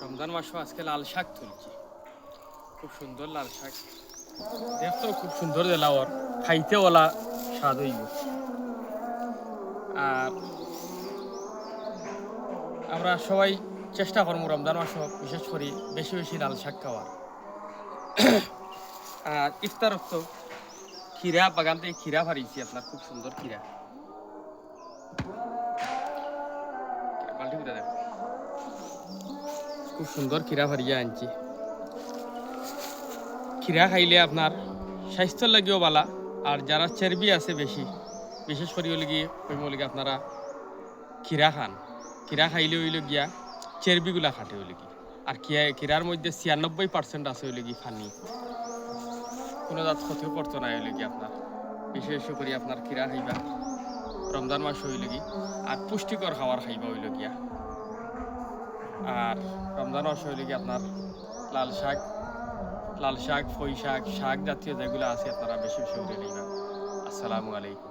রমজান মাসও আজকে লাল শাক তুলছি, খুব সুন্দর লাল শাক, দেখতেও খুব সুন্দর দেলাওয়ার, খাইতে ওলা স্বাদ হইব। আর আমরা সবাই চেষ্টা করবো রমজান মাসও বিশেষ করে বেশি বেশি লাল শাক খাওয়ার। আর ইফতার তো খিরা বাগান থেকে খিরা ফারিয়েছি, আপনার খুব সুন্দর খিরা, খুব সুন্দর খিরা ফারিয়ে আনছি। খিরা খাইলে আপনার স্বাস্থ্যর লাগেও বালা, আর যারা চর্বি আছে বেশি, বিশেষ করে হইলে গিয়ে আপনারা খিরা খান। খিরা খাইলে হইল গিয়া চর্বিগুলা খাটে হইলে কি, আর খিরার মধ্যে 96% আছে হইলে কি ফানি, কোনো জাত ক্ষতিও করতো না হইলে কি আপনার। বিশেষ করে আপনার খিরা খাইবা রমজান মাস হইলে কি, আর পুষ্টিকর খাবার খাইবা হইল গিয়া। আর রমজান মাস হইলে কি আপনার লাল শাক, ফই শাক, শাক জাতীয় যেগুলো আছে আপনারা বেশি বেশি করে নিবা। আসসালামু আলাইকুম।